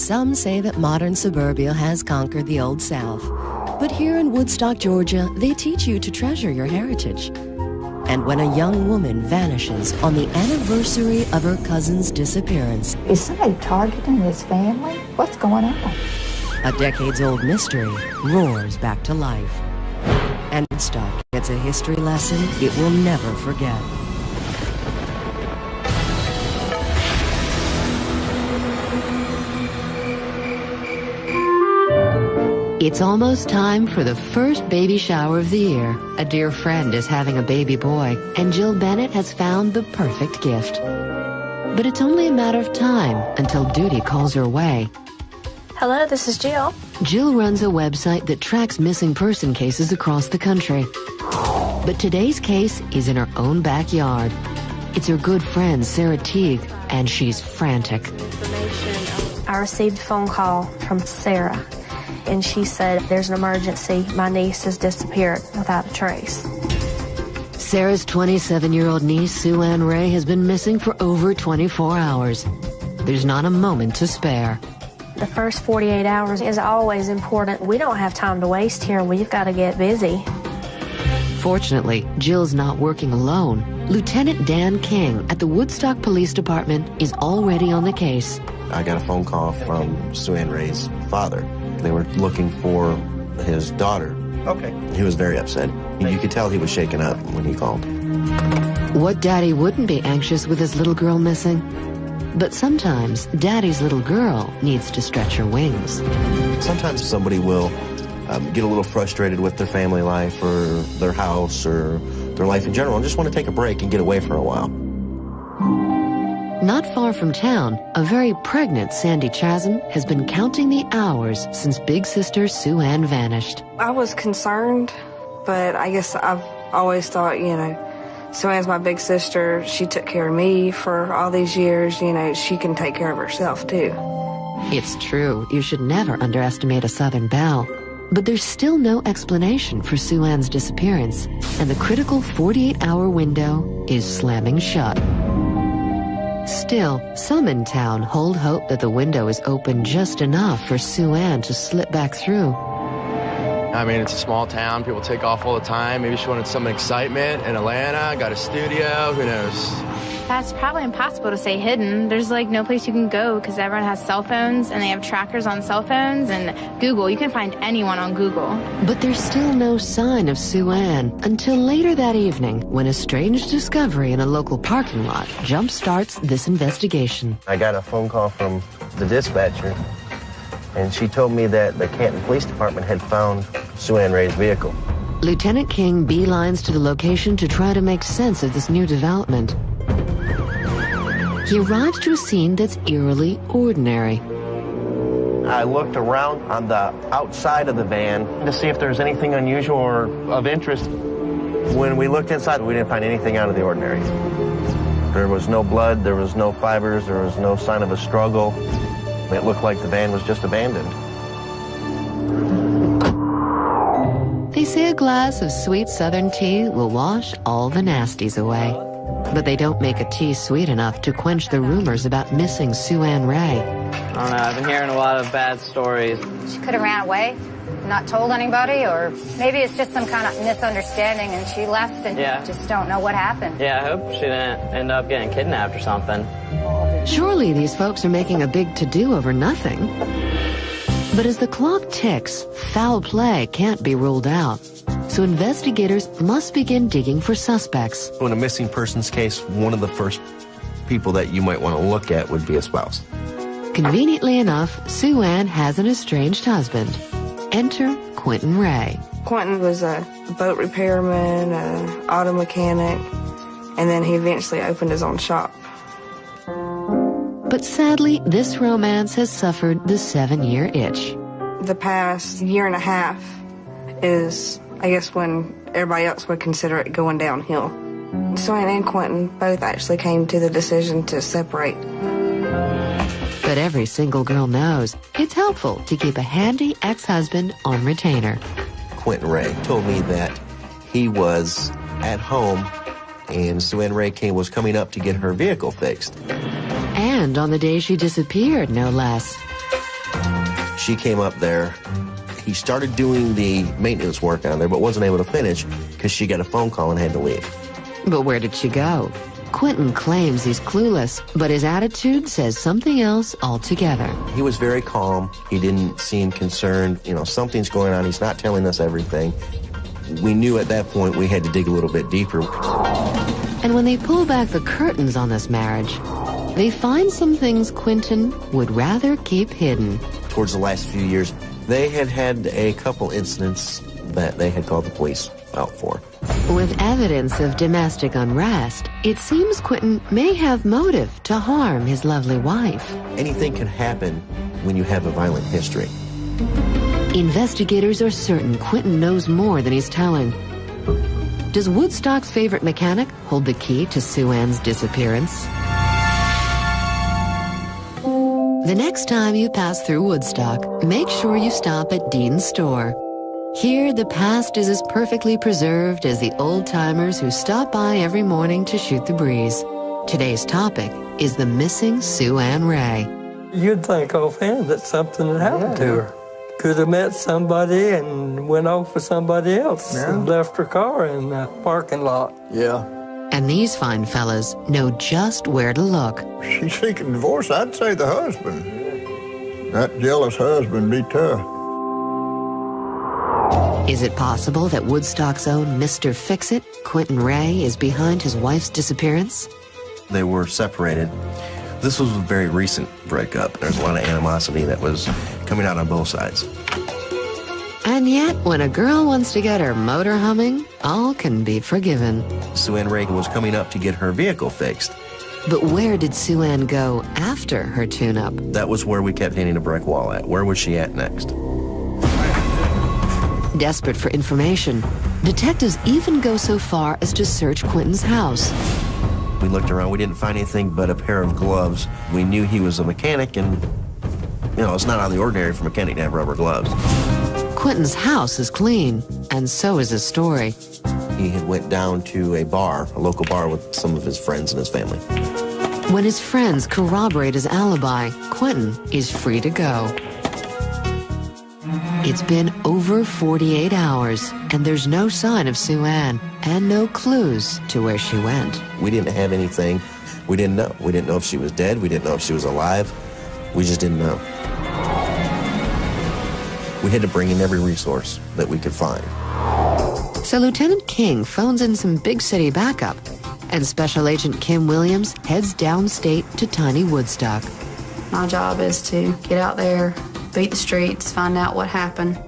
Some say that modern suburbia has conquered the Old South. But here in Woodstock, Georgia, they teach you to treasure your heritage. And when a young woman vanishes on the anniversary of her cousin's disappearance, is somebody targeting this family? What's going on? a decades-old mystery roars back to life. And Woodstock gets a history lesson it will never forget. It's almost time for the first baby shower of the year. A dear friend is having a baby boy, and Jill Bennett has found the perfect gift. But it's only a matter of time until duty calls her way. Hello, this is Jill. Jill runs a website that tracks missing person cases across the country. But today's case is in her own backyard. It's her good friend, Sarah Teague, and she's frantic. I received a phone call from Sarah, and she said, there's an emergency. My niece has disappeared without a trace. Sarah's 27-year-old niece, Sue Ann Ray, has been missing for over 24 hours. There's not a moment to spare. The first 48 hours is always important. We don't have time to waste here. We've got to get busy. Fortunately, Jill's not working alone. Lieutenant Dan King at the Woodstock Police Department is already on the case. I got a phone call from Sue Ann Ray's father. They were looking for his daughter. Okay. He was very upset. You could tell he was shaken up when he called. What daddy wouldn't be anxious with his little girl missing? But sometimes daddy's little girl needs to stretch her wings. Sometimes somebody will get a little frustrated with their family life or their house or their life in general and just want to take a break and get away for a while. Not far from town, a very pregnant Sandy Chasm has been counting the hours since big sister Sue Ann vanished. I was concerned, but I guess I've always thought, Sue Ann's my big sister. She took care of me for all these years. She can take care of herself, too. It's true, you should never underestimate a Southern belle. But there's still no explanation for Sue Ann's disappearance, and the critical 48-hour window is slamming shut. Still, some in town hold hope that the window is open just enough for Sue Ann to slip back through. I mean, it's a small town. People take off all the time. Maybe she wanted some excitement in Atlanta, got a studio, who knows? That's probably impossible to stay hidden. There's no place you can go because everyone has cell phones and they have trackers on cell phones and Google. You can find anyone on Google. But there's still no sign of Sue Ann until later that evening when a strange discovery in a local parking lot jump-starts this investigation. I got a phone call from the dispatcher, and she told me that the Canton Police Department had found Sue Ann Ray's vehicle. Lieutenant King beelines to the location to try to make sense of this new development. He arrives to a scene that's eerily ordinary. I looked around on the outside of the van to see if there was anything unusual or of interest. When we looked inside, we didn't find anything out of the ordinary. There was no blood, there was no fibers, there was no sign of a struggle. It looked like the van was just abandoned. They say a glass of sweet Southern tea will wash all the nasties away. But they don't make a tea sweet enough to quench the rumors about missing Sue Ann Ray. I don't know, I've been hearing a lot of bad stories. She could have ran away, not told anybody, or maybe it's just some kind of misunderstanding and she left and just don't know what happened. Yeah, I hope she didn't end up getting kidnapped or something. Surely these folks are making a big to-do over nothing. But as the clock ticks, foul play can't be ruled out. So investigators must begin digging for suspects. In a missing persons case, one of the first people that you might want to look at would be a spouse. Conveniently enough, Sue Ann has an estranged husband. Enter Quentin Ray. Quentin was a boat repairman, an auto mechanic, and then he eventually opened his own shop. But sadly, this romance has suffered the 7-year itch. The past year and a half is, I guess, when everybody else would consider it going downhill. Sue Ann and Quentin both actually came to the decision to separate. But every single girl knows it's helpful to keep a handy ex-husband on retainer. Quentin Ray told me that he was at home and Sue Ann Ray was coming up to get her vehicle fixed. And on the day she disappeared, no less. She came up there. He started doing the maintenance work on there, but wasn't able to finish because she got a phone call and had to leave. But where did she go? Quentin claims he's clueless, but his attitude says something else altogether. He was very calm. He didn't seem concerned. You know, something's going on. He's not telling us everything. We knew at that point we had to dig a little bit deeper. And when they pull back the curtains on this marriage, they find some things Quentin would rather keep hidden. Towards the last few years, they had had a couple incidents that they had called the police out for. With evidence of domestic unrest, it seems Quentin may have motive to harm his lovely wife. Anything can happen when you have a violent history. Investigators are certain Quentin knows more than he's telling. Does Woodstock's favorite mechanic hold the key to Sue Ann's disappearance? The next time you pass through Woodstock, make sure you stop at Dean's store. Here, the past is as perfectly preserved as the old-timers who stop by every morning to shoot the breeze. Today's topic is the missing Sue Ann Ray. You'd think offhand that something had happened to her. Could have met somebody and went off with somebody else and left her car in the parking lot. Yeah. And these fine fellas know just where to look. She's seeking divorce. I'd say the husband. That jealous husband be tough. Is it possible that Woodstock's own Mr. Fix-It, Quentin Ray, is behind his wife's disappearance? They were separated. This was a very recent breakup. There's a lot of animosity that was coming out on both sides. And yet, when a girl wants to get her motor humming, all can be forgiven. Sue Ann Ray was coming up to get her vehicle fixed. But where did Sue Ann go after her tune-up? That was where we kept hitting a brick wall at. Where was she at next? Desperate for information, detectives even go so far as to search Quentin's house. We looked around. We didn't find anything but a pair of gloves. We knew he was a mechanic, and, you know, it's not out of the ordinary for a mechanic to have rubber gloves. Quentin's house is clean, and so is his story. He had went down to a bar, a local bar, with some of his friends and his family. When his friends corroborate his alibi, Quentin is free to go. It's been over 48 hours, and there's no sign of Sue Ann, and no clues to where she went. We didn't have anything. We didn't know. We didn't know if she was dead. We didn't know if she was alive. We just didn't know. We had to bring in every resource that we could find. So Lieutenant King phones in some big city backup, and Special Agent Kim Williams heads downstate to tiny Woodstock. My job is to get out there, beat the streets, find out what happened.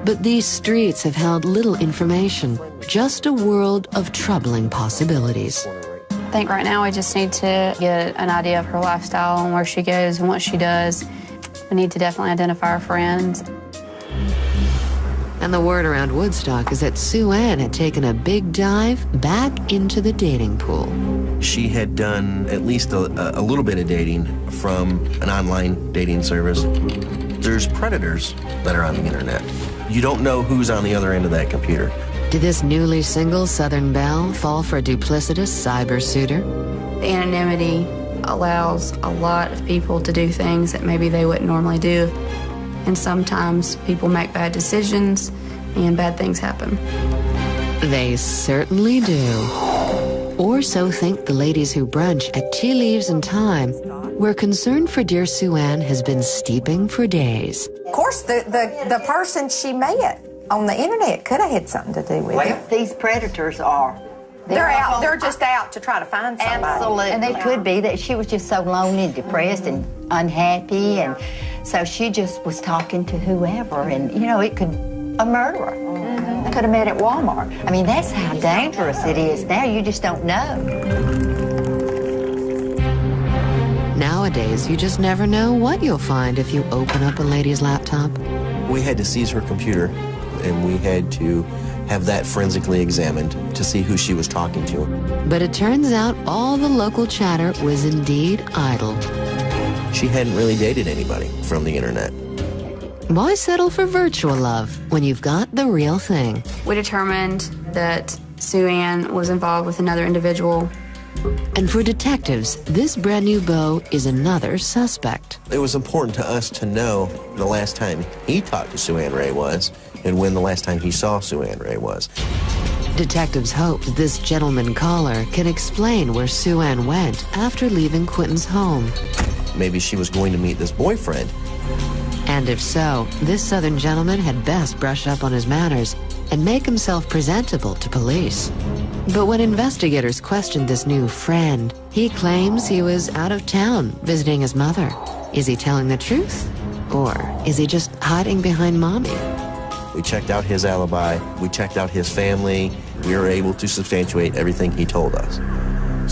But these streets have held little information, just a world of troubling possibilities. I think right now we just need to get an idea of her lifestyle and where she goes and what she does. We need to definitely identify her friends. And the word around Woodstock is that Sue Ann had taken a big dive back into the dating pool. She had done at least a little bit of dating from an online dating service. There's predators that are on the internet. You don't know who's on the other end of that computer. Did this newly single Southern belle fall for a duplicitous cyber suitor? The anonymity allows a lot of people to do things that maybe they wouldn't normally do. And sometimes people make bad decisions and bad things happen. They certainly do. Or so think the ladies who brunch at Tea Leaves and Thyme, where concern for dear Sue Ann has been steeping for days. Of course, the person she met on the internet could have had something to do with it. These predators are. They're just out to try to find somebody. Absolutely. And it could be that she was just so lonely and depressed and unhappy, and so she just was talking to whoever, and, you know, it could, a murderer. They could have met at Walmart. I mean, that's how dangerous it is now. You just don't know. Nowadays, you just never know what you'll find if you open up a lady's laptop. We had to seize her computer, and we had to have that forensically examined to see who she was talking to. But it turns out all the local chatter was indeed idle. She hadn't really dated anybody from the internet. Why settle for virtual love when you've got the real thing? We determined that Sue Ann was involved with another individual And for detectives, this brand new beau is another suspect. It was important to us to know the last time he talked to Sue Ann Ray was and when the last time he saw Sue Ann Ray was. Detectives hope this gentleman caller can explain where Sue Ann went after leaving Quentin's home. Maybe she was going to meet this boyfriend. And if so, this Southern gentleman had best brush up on his manners and make himself presentable to police. But when investigators questioned this new friend, he claims he was out of town visiting his mother. Is he telling the truth? Or is he just hiding behind mommy? We checked out his alibi. We checked out his family. We were able to substantiate everything he told us.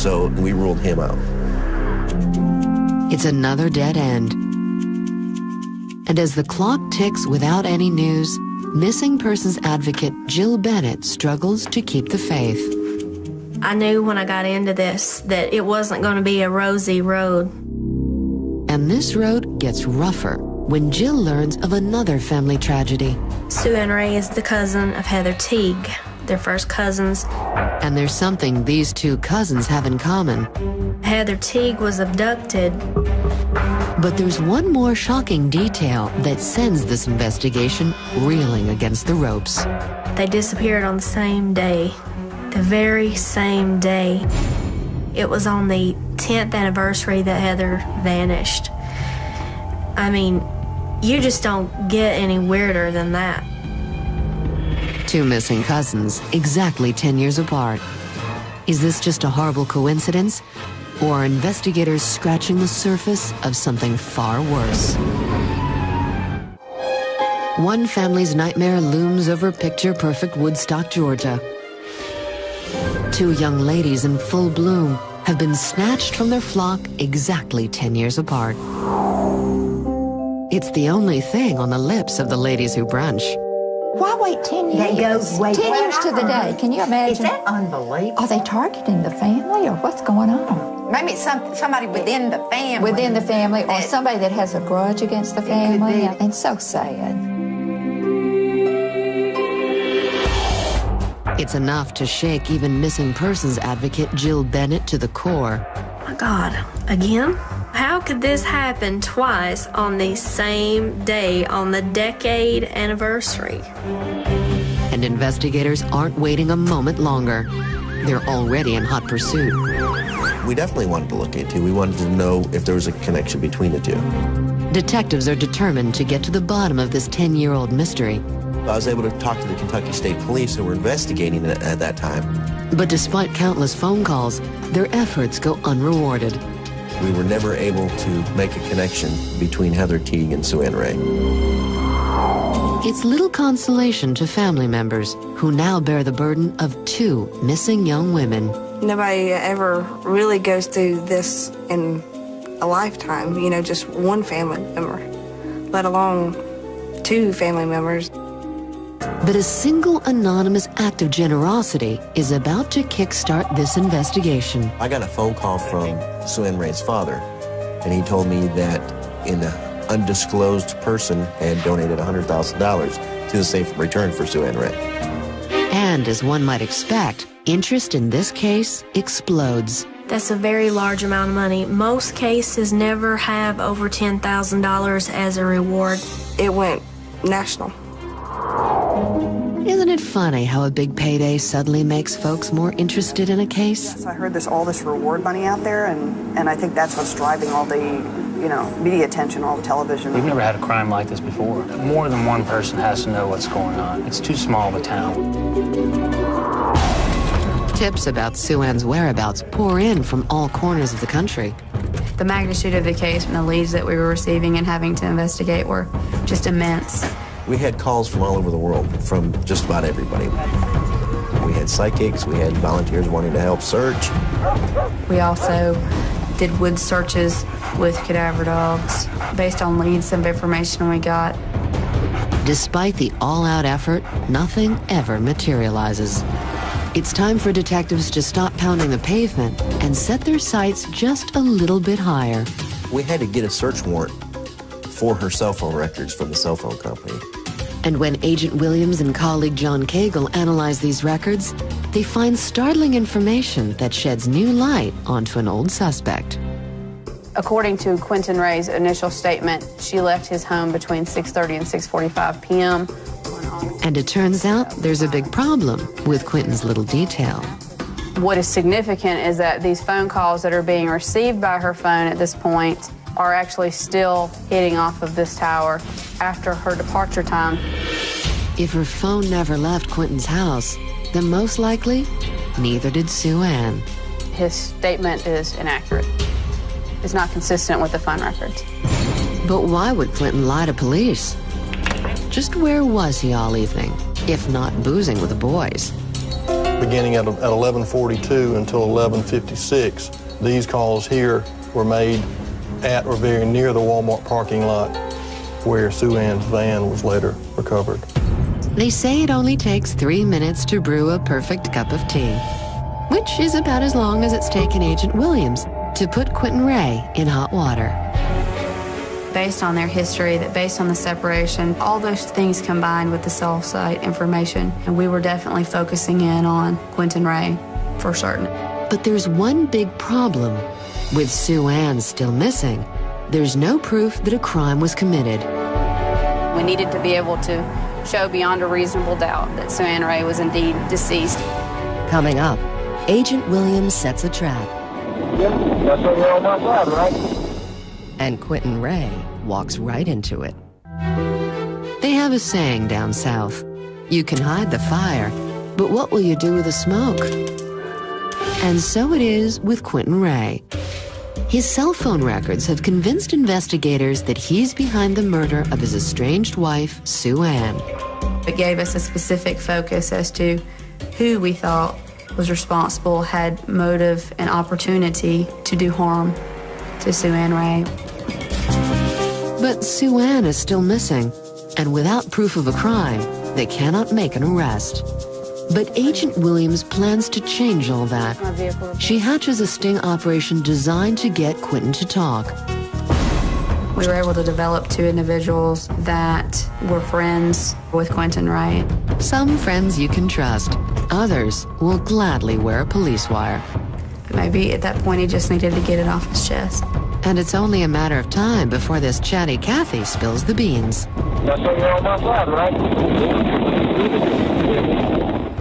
So we ruled him out. It's another dead end. And as the clock ticks without any news, missing persons advocate Jill Bennett struggles to keep the faith. I knew when I got into this that it wasn't going to be a rosy road. And this road gets rougher when Jill learns of another family tragedy. Sue Ann Ray is the cousin of Heather Teague. They're first cousins. And there's something these two cousins have in common. Heather Teague was abducted. But there's one more shocking detail that sends this investigation reeling against the ropes. They disappeared on the same day. The very same day. It was on the 10th anniversary that Heather vanished. I mean, you just don't get any weirder than that. Two missing cousins, exactly 10 years apart. Is this just a horrible coincidence? Or are investigators scratching the surface of something far worse? One family's nightmare looms over picture-perfect Woodstock, Georgia. Two young ladies in full bloom have been snatched from their flock exactly 10 years apart. It's the only thing on the lips of the ladies who brunch. Why wait 10 years? They go wait 10 years to the day. Can you imagine? Is that unbelievable? Are they targeting the family or what's going on? Maybe it's somebody within the family. Within the family or somebody that has a grudge against the family. And so sad. It's enough to shake even missing persons advocate Jill Bennett to the core. Oh my God, again? How could this happen twice on the same day on the decade anniversary? And investigators aren't waiting a moment longer. They're already in hot pursuit. We definitely wanted to look into. We wanted to know if there was a connection between the two. Detectives are determined to get to the bottom of this 10-year-old mystery. I was able to talk to the Kentucky State Police who were investigating it at that time. But despite countless phone calls, their efforts go unrewarded. We were never able to make a connection between Heather Teague and Sue Ann Ray. It's little consolation to family members who now bear the burden of two missing young women. Nobody ever really goes through this in a lifetime, you know, just one family member, let alone two family members. But a single anonymous act of generosity is about to kickstart this investigation. I got a phone call from Sue Ann Ray's father, and he told me that an undisclosed person had donated $100,000 to the safe return for Sue Ann Ray. And as one might expect, interest in this case explodes. That's a very large amount of money. Most cases never have over $10,000 as a reward. It went national. Isn't it funny how a big payday suddenly makes folks more interested in a case? Yes, I heard there's all this reward money out there, and I think that's what's driving all the, you know, media attention, all the television. We've never had a crime like this before. More than one person has to know what's going on. It's too small of a town. Tips about Sue Ann's whereabouts pour in from all corners of the country. The magnitude of the case and the leads that we were receiving and having to investigate were just immense. We had calls from all over the world, from just about everybody. We had psychics, we had volunteers wanting to help search. We also did wood searches with cadaver dogs based on leads of information we got. Despite the all-out effort, nothing ever materializes. It's time for detectives to stop pounding the pavement and set their sights just a little bit higher. We had to get a search warrant for her cell phone records from the cell phone company. And when Agent Williams and colleague John Cagle analyze these records, they find startling information that sheds new light onto an old suspect. According to Quentin Ray's initial statement, she left his home between 6:30 and 6:45 p.m. And it turns out there's a big problem with Quentin's little detail. What is significant is that these phone calls that are being received by her phone at this point are actually still hitting off of this tower after her departure time. If her phone never left Quentin's house, then most likely, neither did Sue Ann. His statement is inaccurate. It's not consistent with the phone records. But why would Quentin lie to police? Just where was he all evening, if not boozing with the boys? Beginning at 11:42 until 11:56, these calls here were made at or very near the Walmart parking lot where Sue Ann's van was later recovered. They say it only takes 3 minutes to brew a perfect cup of tea, which is about as long as it's taken Agent Williams to put Quentin Ray in hot water. Based on their history, that based on the separation, all those things combined with the cell site information, and we were definitely focusing in on Quentin Ray for certain. But there's one big problem. With Sue Ann still missing, there's no proof that a crime was committed. We needed to be able to show beyond a reasonable doubt that Sue Ann Ray was indeed deceased. Coming up, Agent Williams sets a trap. Yep, that's what you're on my side, right? And Quentin Ray walks right into it. They have a saying down south, you can hide the fire, but what will you do with the smoke? And so it is with Quentin Ray. His cell phone records have convinced investigators that he's behind the murder of his estranged wife, Sue Ann. It gave us a specific focus as to who we thought was responsible, had motive and opportunity to do harm to Sue Ann Ray. But Sue Ann is still missing, and without proof of a crime, they cannot make an arrest. But Agent Williams plans to change all that. She hatches a sting operation designed to get Quentin to talk. We were able to develop two individuals that were friends with Quentin Ray. Some friends you can trust. Others will gladly wear a police wire. Maybe at that point he just needed to get it off his chest. And it's only a matter of time before this chatty Kathy spills the beans. That's what you're on my side, right?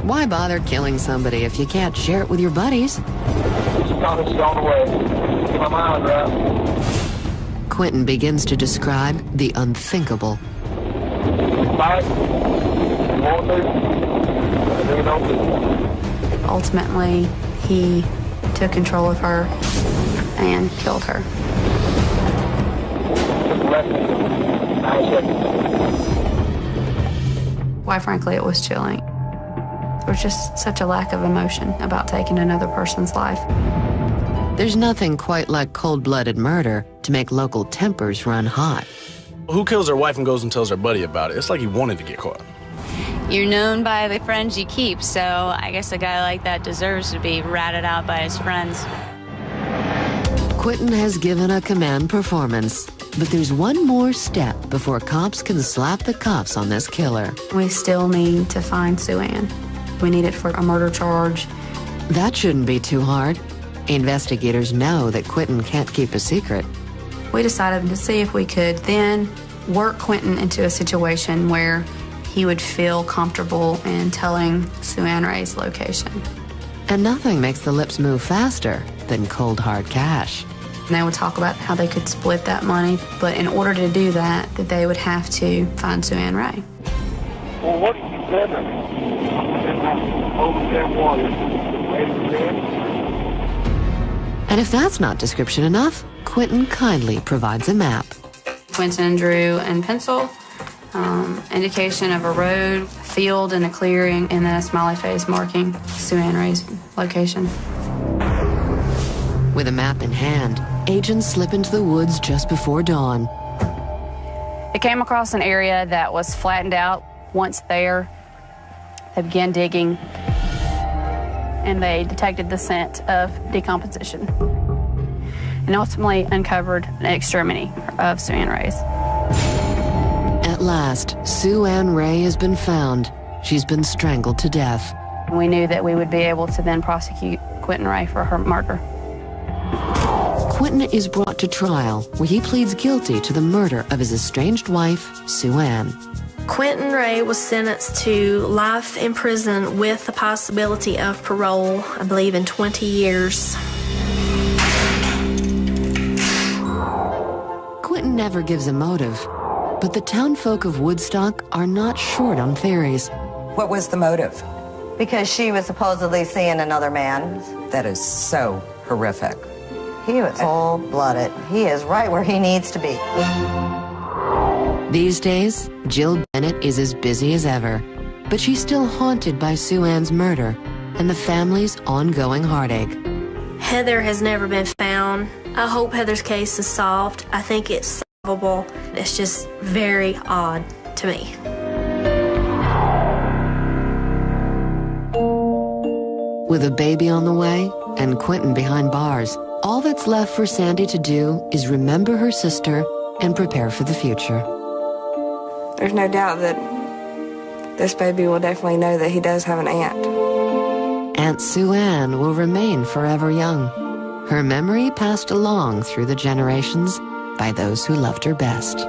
Why bother killing somebody if you can't share it with your buddies? Thomas is on the way. Get my mind right. Quentin begins to describe the unthinkable. Ultimately, he took control of her and killed her. Quite frankly, it was chilling. There was just such a lack of emotion about taking another person's life. There's nothing quite like cold-blooded murder to make local tempers run hot. Who kills their wife and goes and tells their buddy about it? It's like he wanted to get caught. You're known by the friends you keep, so I guess a guy like that deserves to be ratted out by his friends. Quentin has given a command performance, but there's one more step before cops can slap the cuffs on this killer. We still need to find Sue Ann. We need it for a murder charge. That shouldn't be too hard. Investigators know that Quentin can't keep a secret. We decided to see if we could then work Quentin into a situation where he would feel comfortable in telling Sue Ann Ray's location. And nothing makes the lips move faster than cold, hard cash. And they would talk about how they could split that money, but in order to do that, that they would have to find Sue Ann Ray. Well, what are you sending? Over 10 water. And if that's not description enough, Quentin kindly provides a map. Quentin drew in pencil, indication of a road, field, and a clearing, and then a smiley face marking Sue Ann Ray's location. With a map in hand, agents slip into the woods just before dawn. They came across an area that was flattened out. Once there, they began digging, and they detected the scent of decomposition, and ultimately uncovered an extremity of Sue Ann Ray's. At last, Sue Ann Ray has been found. She's been strangled to death. We knew that we would be able to then prosecute Quentin Ray for her murder. Quentin is brought to trial, where he pleads guilty to the murder of his estranged wife, Sue Ann. Quentin Ray was sentenced to life in prison with the possibility of parole, I believe, in 20 years. Quentin never gives a motive, but the townfolk of Woodstock are not short on theories. What was the motive? Because she was supposedly seeing another man. That is so horrific. He was full-blooded. He is right where he needs to be. These days, Jill Bennett is as busy as ever, but she's still haunted by Sue Ann's murder and the family's ongoing heartache. Heather has never been found. I hope Heather's case is solved. I think it's solvable. It's just very odd to me. With a baby on the way and Quentin behind bars, all that's left for Sandy to do is remember her sister and prepare for the future. There's no doubt that this baby will definitely know that he does have an aunt. Aunt Sue Ann will remain forever young, her memory passed along through the generations by those who loved her best.